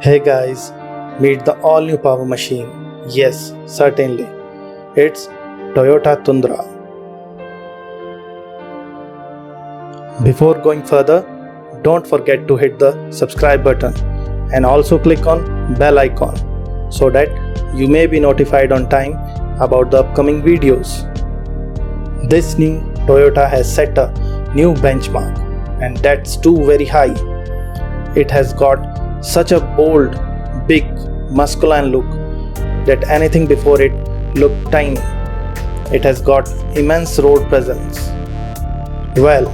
Hey guys, meet the all new power machine. Yes, certainly. It's Toyota Tundra. Before going further, don't forget to hit the subscribe button and also click on bell icon so that you may be notified on time about the upcoming videos. This new Toyota has set a new benchmark, and that's too very high. It has got such a bold, big, masculine look that anything before it looked tiny. It has got immense road presence. Well,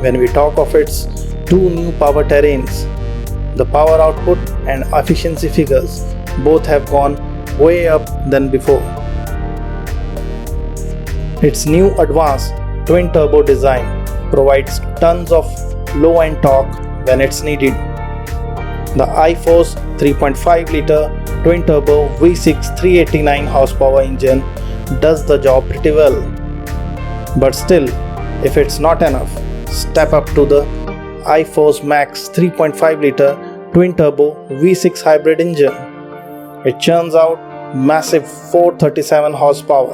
when we talk of its two new power terrains, the power output and efficiency figures both have gone way up than before. Its new advanced twin turbo design provides tons of low end torque when it's needed. The iForce 3.5 liter twin turbo V6 389 horsepower engine does the job pretty well. But still, if it's not enough, step up to the iForce Max 3.5 liter twin turbo V6 hybrid engine. It churns out massive 437 horsepower.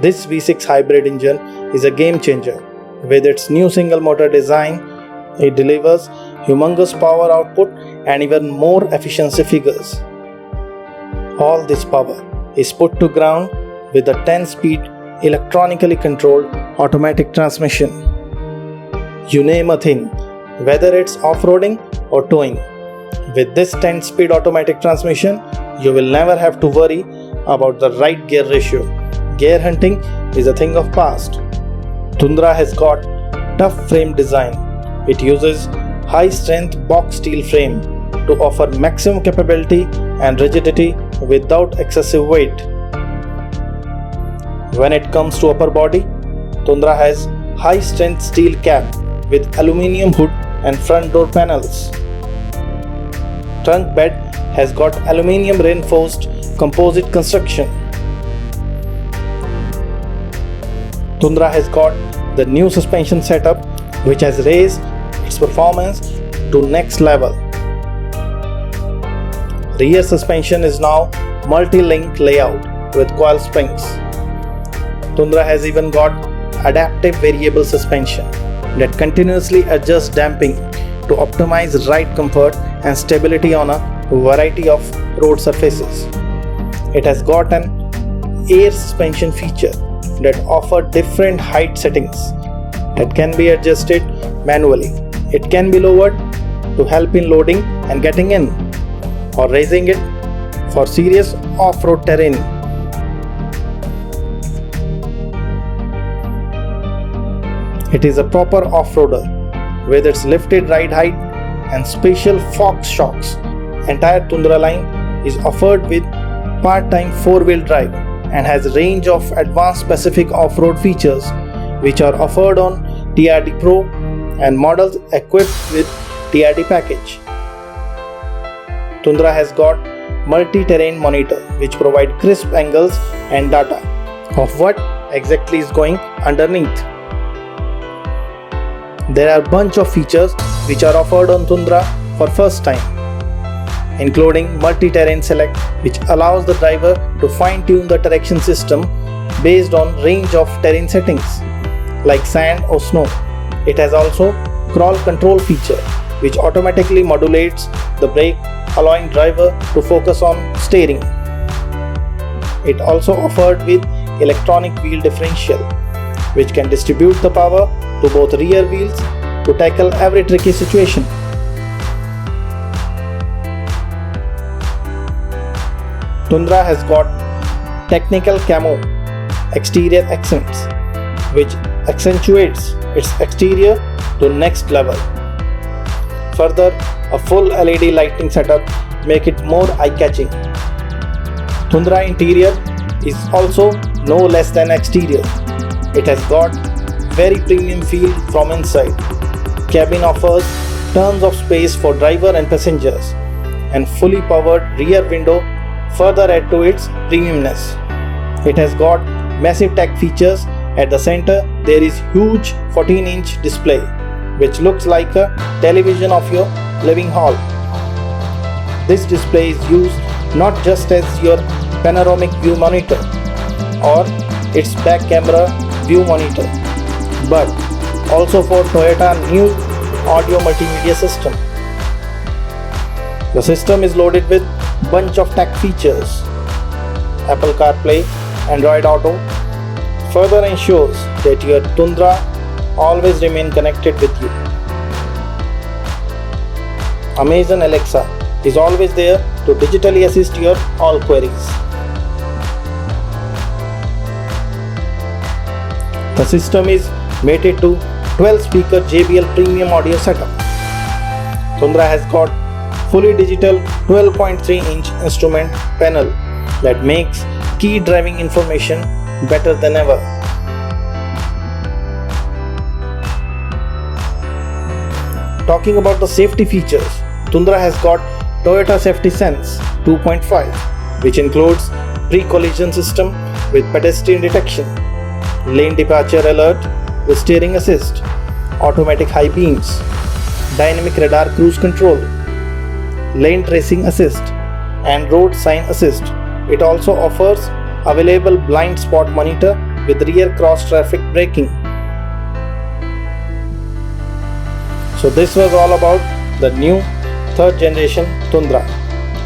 This V6 hybrid engine is a game changer. With its new single motor design, it delivers humongous power output and even more efficiency figures. All this power is put to ground with a 10-speed electronically controlled automatic transmission. You name a thing, whether it's off-roading or towing. With this 10-speed automatic transmission, you will never have to worry about the right gear ratio. Gear hunting is a thing of past. Tundra has got tough frame design. It uses high-strength box steel frame to offer maximum capability and rigidity without excessive weight. When it comes to upper body, Tundra has high-strength steel cab with aluminium hood and front door panels. Trunk bed has got aluminium reinforced composite construction. Tundra has got the new suspension setup which has raised its performance to next level. Rear suspension is now multi-link layout with coil springs. Tundra has even got adaptive variable suspension that continuously adjusts damping to optimize ride comfort and stability on a variety of road surfaces. It has got an air suspension feature that offers different height settings that can be adjusted manually. It can be lowered to help in loading and getting in, or raising it for serious off-road terrain. It is a proper off-roader with its lifted ride height and special Fox shocks. Entire Tundra line is offered with part-time four-wheel drive and has a range of advanced specific off-road features which are offered on TRD Pro and models equipped with TRD package. Tundra has got multi-terrain monitor which provide crisp angles and data of what exactly is going underneath. There are a bunch of features which are offered on Tundra for first time, including multi-terrain select which allows the driver to fine-tune the direction system based on range of terrain settings like sand or snow. It has also crawl control feature which automatically modulates the brake, allowing driver to focus on steering. It also offered with electronic wheel differential which can distribute the power to both rear wheels to tackle every tricky situation. Tundra has got technical camo exterior accents which accentuates its exterior to next level. Further, a full LED lighting setup make it more eye-catching. Tundra interior is also no less than exterior. It has got very premium feel from inside. Cabin offers tons of space for driver and passengers, and fully powered rear window further add to its premiumness. It has got massive tech features. At the center, there is huge 14-inch display which looks like a television of your living hall. this display is used not just as your panoramic view monitor or its back camera view monitor, but also for Toyota new audio multimedia system. The system is loaded with bunch of tech features. Apple CarPlay, Android Auto further ensures that your Tundra always remain connected with you. Amazon Alexa is always there to digitally assist your all queries. The system is mated to 12-speaker JBL premium audio setup. Tundra has got fully digital 12.3-inch instrument panel that makes key driving information better than ever. Talking about the safety features, Tundra has got Toyota Safety Sense 2.5, which includes pre-collision system with pedestrian detection, lane departure alert with steering assist, automatic high beams, dynamic radar cruise control, lane tracing assist, and road sign assist. It also offers available blind spot monitor with rear cross traffic braking. So this was all about the new third generation Tundra.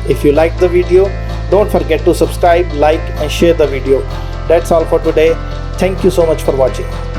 If you liked the video, don't forget to subscribe, like and share the video. That's all for today. Thank you so much for watching.